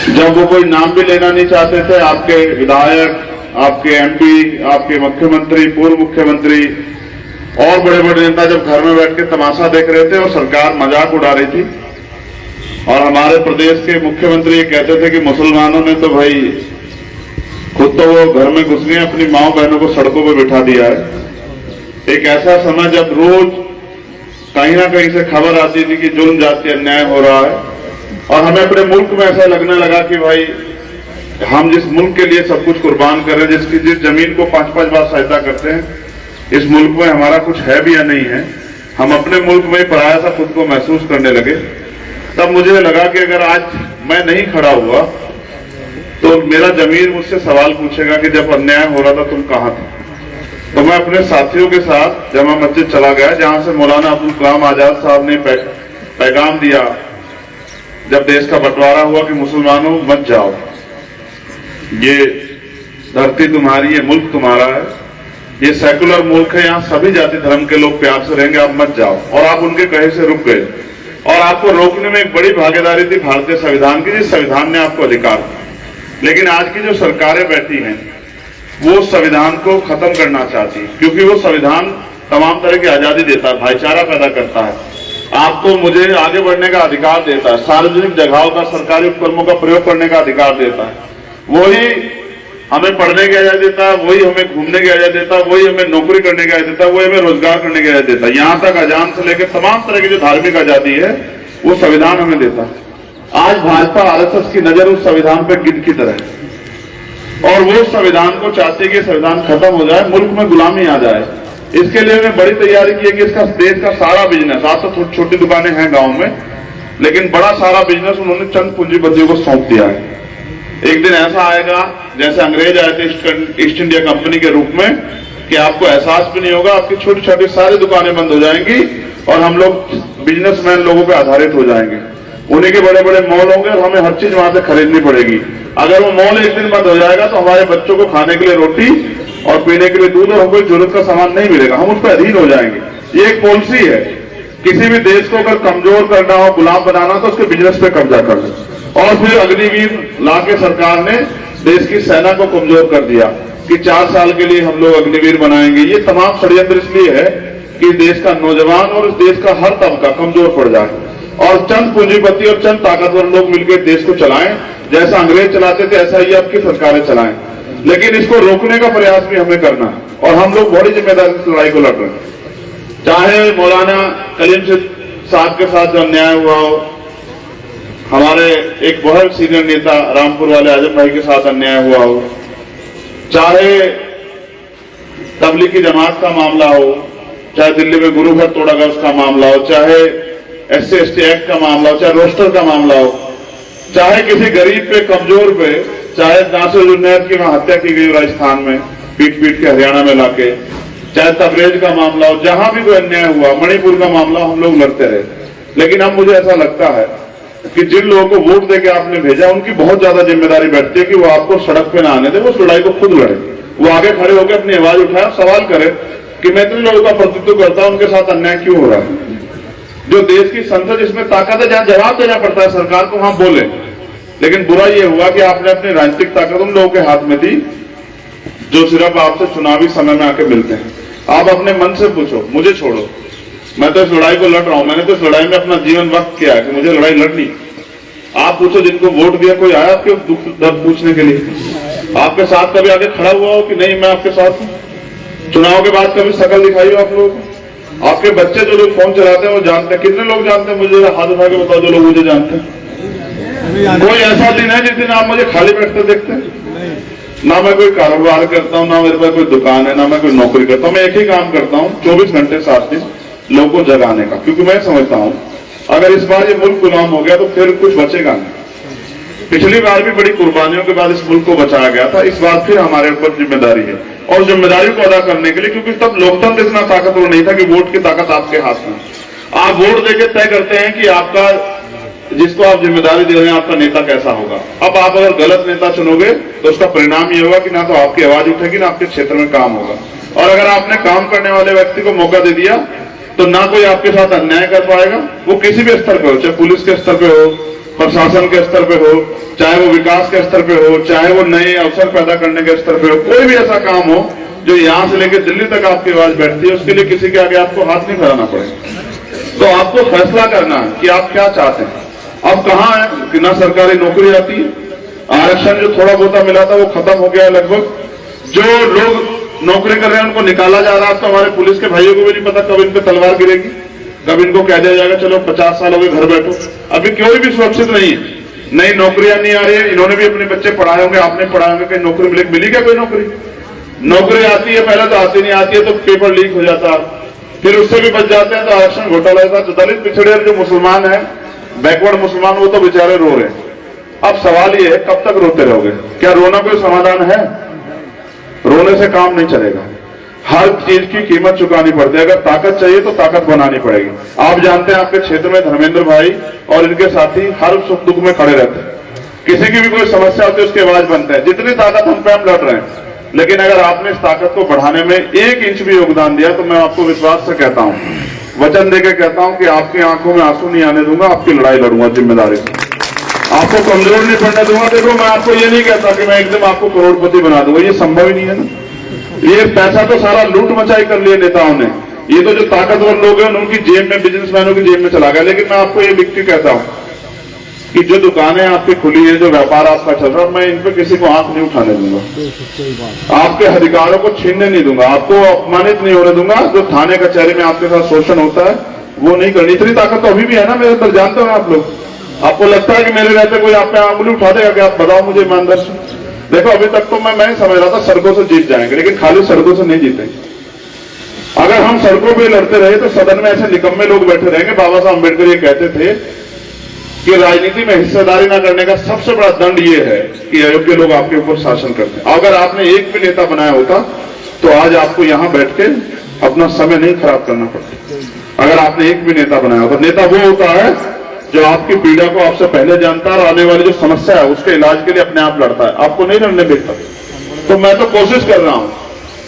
जब वो कोई नाम भी लेना नहीं चाहते थे, आपके विधायक, आपके एमपी, आपके मुख्यमंत्री, पूर्व मुख्यमंत्री और बड़े बड़े नेता जब घर में बैठ के तमाशा देख रहे थे और सरकार मजाक उड़ा रही थी, और हमारे प्रदेश के मुख्यमंत्री ये कहते थे कि मुसलमानों ने तो भाई खुद तो वो घर में घुस गए, अपनी माओ बहनों को सड़कों पर बिठा दिया है। एक ऐसा समय जब रोज कहीं ना कहीं से खबर आती थी कि जुल्म जाति अन्याय हो रहा है, और हमें अपने मुल्क में ऐसा लगने लगा कि भाई हम जिस मुल्क के लिए सब कुछ कुर्बान कर रहे हैं, जिस जमीन को 5-5 बार सहायता करते हैं, इस मुल्क में हमारा कुछ है भी या नहीं है, हम अपने मुल्क में पराया सा खुद को महसूस करने लगे। तब मुझे लगा कि अगर आज मैं नहीं खड़ा हुआ तो मेरा जमीर मुझसे सवाल पूछेगा कि जब अन्याय हो रहा था तुम कहां थे। तो मैं अपने साथियों के साथ जमा मस्जिद चला गया, जहां से मौलाना अब्दुल कलाम आजाद साहब ने पैगाम दिया जब देश का बंटवारा हुआ कि मुसलमानों मत जाओ, ये धरती तुम्हारी है, मुल्क तुम्हारा है, ये सेकुलर मुल्क है, यहाँ सभी जाति धर्म के लोग प्यार से रहेंगे, आप मत जाओ। और आप उनके कहे से रुक गए, और आपको रोकने में एक बड़ी भागीदारी थी भारतीय संविधान की, जिस संविधान ने आपको अधिकार दिया। लेकिन आज की जो सरकारें बैठी हैं वो संविधान को खत्म करना चाहती है, क्योंकि वो संविधान तमाम तरह की आजादी देता है, भाईचारा पैदा करता है, आपको मुझे आगे बढ़ने का अधिकार देता है, सार्वजनिक जगहों का, सरकारी उपकरणों का प्रयोग करने का अधिकार देता है, वही हमें पढ़ने की आजादी देता है, वही हमें घूमने की आजादी देता है, वही हमें नौकरी करने की आजादी देता है, वही हमें रोजगार करने की आजादी देता है, यहां तक अजान से लेकर तमाम तरह की जो धार्मिक आजादी है वो संविधान हमें देता है। आज भाजपा आरएसएस की नजर उस संविधान पर गिद्ध की तरह है, और वो संविधान को चाहती है कि संविधान खत्म हो जाए, मुल्क में गुलामी आ जाए। इसके लिए उन्होंने बड़ी तैयारी की है कि इसका देश का सारा बिजनेस, आज तो छोटी दुकानें हैं गांव में, लेकिन बड़ा सारा बिजनेस उन्होंने चंद पूंजीपतियों को सौंप दिया है। एक दिन ऐसा आएगा जैसे अंग्रेज आए थे ईस्ट इंडिया कंपनी के रूप में, कि आपको एहसास भी नहीं होगा, आपकी छोटी छोटी सारी दुकानें बंद हो जाएंगी और हम लोग बिजनेसमैन लोगों पे आधारित हो जाएंगे, उन्हीं के बड़े बड़े मॉल होंगे और हमें हर चीज वहां से खरीदनी पड़ेगी। अगर वो मॉल एक दिन बंद हो जाएगा तो हमारे बच्चों को खाने के लिए रोटी और पीने के लिए दूध और हमको जरूरत का सामान नहीं मिलेगा, हम उस पर अधीन हो जाएंगे। ये एक पॉलिसी है, किसी भी देश को अगर कमजोर करना हो, गुलाम बनाना, तो उसके बिजनेस पे कब्जा कर ले। और फिर अग्निवीर लाके सरकार ने देश की सेना को कमजोर कर दिया कि 4 साल के लिए हम लोग अग्निवीर बनाएंगे। ये तमाम षड्यंत्र इसलिए है कि देश का नौजवान और इस देश का हर तबका कमजोर पड़ जाए, और चंद पूंजीपति और चंद ताकतवर लोग मिलकर देश को चलाएं, जैसा अंग्रेज चलाते थे ऐसा ही आपकी सरकारें चलाएं। लेकिन इसको रोकने का प्रयास भी हमें करना है, और हम लोग बड़ी जिम्मेदारी से लड़ाई को लड़ रहे हैं। चाहे मौलाना कलीम साहब के साथ जो अन्याय हुआ हो, हमारे एक बहुत सीनियर नेता रामपुर वाले आजम भाई के साथ अन्याय हुआ हो, चाहे तबलीगी जमात का मामला हो, चाहे दिल्ली में गुरु घर तोड़ा गया उसका मामला हो, चाहे SC/ST एक्ट का मामला हो, चाहे रोस्टर का मामला हो, चाहे किसी गरीब पे, कमजोर पे, चाहे नासिर जुन्नैद की वहां हत्या की गई राजस्थान में पीट के हरियाणा में लाके, चाहे तबरेज का मामला हो, जहां भी कोई अन्याय हुआ, मणिपुर का मामला, हम लोग लड़ते रहे। लेकिन अब मुझे ऐसा लगता है कि जिन लोगों को वोट देके आपने भेजा उनकी बहुत ज्यादा जिम्मेदारी बैठती है कि वो आपको सड़क पे ना आने दे, वो उस लड़ाई को खुद लड़े, वो आगे खड़े होकर अपनी आवाज उठाए, सवाल करे कि मैं इतने लोगों का प्रतिनिधित्व करता हूं, उनके साथ अन्याय क्यों हो रहा है। जो देश की संसद जिसमें ताकत है, जहां जवाब देना पड़ता है सरकार को, वहां बोले। लेकिन बुरा यह हुआ कि आपने अपनी राजनीतिक ताकत उन लोगों के हाथ में दी जो सिर्फ आपसे चुनावी समय में आके मिलते हैं। आप अपने मन से पूछो, मुझे छोड़ो, मैं तो इस लड़ाई को लड़ रहा हूं, मैंने तो इस लड़ाई में अपना जीवन वक्त किया है कि मुझे लड़ाई लड़नी। आप पूछो जिनको वोट दिया, कोई आया आपके दुख दर्द पूछने के लिए? आपके साथ कभी आगे खड़ा हुआ हो कि नहीं मैं आपके साथ हूं? चुनाव के बाद कभी शकल दिखाई हो आप लोगों को? आपके बच्चे जो लोग फोन चलाते हैं वो जानते हैं, कितने लोग जानते हैं? मुझे हाथ उठा के बताओ जो लोग मुझे जानते हैं। कोई ऐसा दिन है जिस दिन आप मुझे खाली बैठते देखते हैं? ना मैं कोई कारोबार करता हूं, ना मेरे पास कोई दुकान है, ना मैं कोई नौकरी करता हूं। मैं एक ही काम करता हूं 24 घंटे 7 दिन, लोगों को जगाने का, क्योंकि मैं समझता हूं अगर इस बार ये मुल्क गुलाम हो गया तो फिर कुछ बचेगा नहीं। पिछली बार भी बड़ी कुर्बानियों के बाद इस मुल्क को बचाया गया था, इस बार फिर हमारे ऊपर जिम्मेदारी है, और जिम्मेदारी को अदा करने के लिए, क्योंकि तब लोकतंत्र इतना ताकतवर नहीं था कि वोट की ताकत आपके हाथ में। आप वोट देके तय करते हैं कि आपका, जिसको आप जिम्मेदारी दे रहे हैं, आपका नेता कैसा होगा। अब आप अगर गलत नेता चुनोगे तो उसका परिणाम ये होगा कि ना तो आपकी आवाज उठेगी, ना आपके क्षेत्र में काम होगा। और अगर आपने काम करने वाले व्यक्ति को मौका दे दिया तो ना कोई आपके साथ अन्याय कर पाएगा, वो किसी भी स्तर पे हो, चाहे पुलिस के स्तर पे हो, प्रशासन के स्तर पे हो, चाहे वो विकास के स्तर पे हो, चाहे वो नए अवसर पैदा करने के स्तर पे हो, कोई भी ऐसा काम हो जो यहां से लेकर दिल्ली तक आपकी आवाज बैठती है, उसके लिए किसी के आगे आपको हाथ नहीं फैलाना पड़ेगा। तो आपको फैसला करना है कि आप क्या चाहते हैं। अब कहां है कि ना सरकारी नौकरी आती है, आरक्षण जो थोड़ा बहुत मिला था वो खत्म हो गया है लगभग। जो लोग नौकरी कर रहे हैं उनको निकाला जा रहा है। तो हमारे पुलिस के भाइयों को भी नहीं पता कब इन पे तलवार गिरेगी, कब इनको कह दिया जाएगा चलो 50 साल हो गए घर बैठो। अभी कोई भी सुरक्षित नहीं है, नई नौकरियां नहीं आ रही है। इन्होंने भी अपने बच्चे पढ़ाए होंगे, आपने पढ़ाए होंगे, कहीं नौकरी मिली क्या कोई नौकरी? नौकरी आती है पहले तो आती नहीं आती है तो पेपर लीक हो जाता, फिर उससे भी बच जाते हैं तो आरक्षण घोटाला था। जो दलित पिछड़े जो मुसलमान है, बैकवर्ड मुसलमान, वो तो बेचारे रो रहे हैं। अब सवाल ये है कब तक रोते रहोगे? क्या रोना कोई समाधान है? रोने से काम नहीं चलेगा, हर चीज की कीमत चुकानी पड़ती है। अगर ताकत चाहिए तो ताकत बनानी पड़ेगी। आप जानते हैं आपके क्षेत्र में धर्मेंद्र भाई और इनके साथी हर सुख दुख में खड़े रहते हैं। किसी की भी कोई समस्या होती है उसकी आवाज बनते हैं। जितनी ताकत हम पे हम लड़ रहे हैं, लेकिन अगर आपने इस ताकत को बढ़ाने में 1 इंच भी योगदान दिया तो मैं आपको विश्वास से कहता हूं, वचन देकर कहता हूं कि आपकी आंखों में आंसू नहीं आने दूंगा, आपकी लड़ाई लड़ूंगा जिम्मेदारी से। आपको कमजोर नहीं पड़ने दूंगा। देखो मैं आपको ये नहीं कहता कि मैं एकदम आपको करोड़पति बना दूंगा, ये संभव ही नहीं है ना। ये पैसा तो सारा लूट मचाई कर लिए नेताओं ने। ये तो जो ताकतवर लोग हैं उनकी जेब में, बिजनेसमैनों की जेब में चला गया। लेकिन मैं आपको ये लिख के कहता हूं कि जो दुकानें आपकी खुली है, जो व्यापार आपका चल रहा है, मैं इन पे किसी को आंख नहीं उठाने दूंगा, आपके अधिकारों को छीनने नहीं दूंगा, आपको अपमानित नहीं होने दूंगा। जो थाने कचहरी में आपके साथ शोषण होता है वो नहीं करनी। इतनी ताकत तो अभी भी है ना मेरे अंदर, जानते हो आप लोग। आपको लगता है कि मेरे रहते कोई आप पे आंगुली उठा देगा क्या? आप बताओ मुझे ईमानदार से। देखो अभी तक तो मैं समझ रहा था सड़कों से जीत जाएंगे, लेकिन खाली सड़कों से नहीं जीतेंगे। अगर हम सड़कों पे लड़ते रहे तो सदन में ऐसे निकम्मे लोग बैठे रहेंगे। बाबा साहब अम्बेडकर ये कहते थे कि राजनीति में हिस्सेदारी न करने का सबसे बड़ा दंड ये है कि अयोग्य लोग आपके ऊपर शासन करते हैं। अगर आपने एक भी नेता बनाया होता तो आज आपको यहां बैठ के अपना समय नहीं खराब करना पड़ता। अगर आपने एक भी नेता बनाया होता, नेता वो होता है जो आपकी पीड़ा को आपसे पहले जानता है और आने वाली जो समस्या है उसके इलाज के लिए अपने आप लड़ता है, आपको नहीं लड़ने देता। तो मैं तो कोशिश कर रहा हूं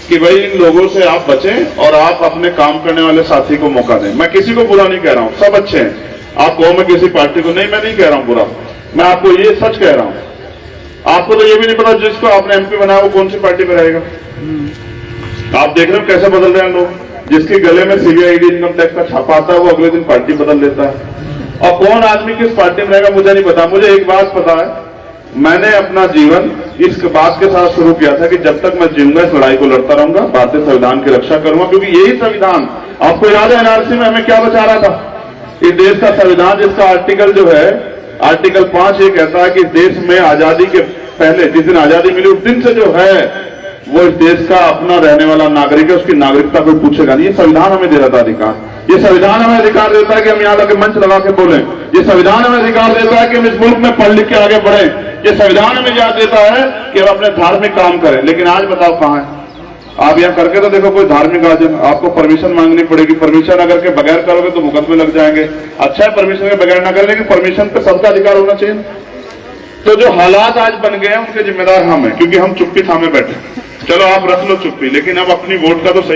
कि भाई इन लोगों से आप बचें और आप अपने काम करने वाले साथी को मौका दें। मैं किसी को बुरा नहीं कह रहा हूं, सब अच्छे हैं। आप कहो मैं किसी पार्टी को, नहीं मैं नहीं कह रहा हूं बुरा, मैं आपको ये सच कह रहा हूं। आपको तो ये भी नहीं पता जिसको आपने एमपी बनाया वो कौन सी पार्टी में रहेगा। आप देख रहे हो कैसे बदल रहे हैं लोग। जिसके गले में सीबीआई इनकम टैक्स का छापा आता है वो अगले दिन पार्टी बदल लेता है। और कौन आदमी किस पार्टी में रहेगा मुझे नहीं पता। मुझे एक बात पता है, मैंने अपना जीवन इस बात के साथ शुरू किया था कि जब तक मैं जीऊंगा इस लड़ाई को लड़ता रहूंगा, भारतीय संविधान की रक्षा करूंगा। क्योंकि यही संविधान, आपको याद है एनआरसी में हमें क्या बचा रहा था? इस देश का संविधान जिसका आर्टिकल जो है आर्टिकल 5 ये कहता है कि देश में आजादी के पहले, जिस दिन आजादी मिली उस दिन से जो है वो इस देश का अपना रहने वाला नागरिक है, उसकी नागरिकता कोई पूछेगा नहीं। ये संविधान हमें दे रहा था अधिकार। ये संविधान हमें अधिकार देता है कि हम यहाँ लगे मंच लगा के बोलें। ये संविधान हमें अधिकार देता है कि हम इस मुल्क में पढ़ लिख के आगे बढ़ें। ये संविधान हमें याद देता है कि हम अपने धार्मिक काम करें। लेकिन आज बताओ कहां है? आप यहाँ करके तो देखो कोई धार्मिक आज आपको परमिशन मांगनी पड़ेगी। परमिशन अगर के बगैर करोगे तो मुकदमे लग जाएंगे। अच्छा है परमिशन के बगैर ना करें, लेकिन परमिशन पे सबका अधिकार होना चाहिए। तो जो हालात आज बन गए हैं उनके जिम्मेदार हम हैं, क्योंकि हम चुप्पी थामे बैठे। चलो आप रख लो चुप्पी, लेकिन अब अपनी वोट का तो सही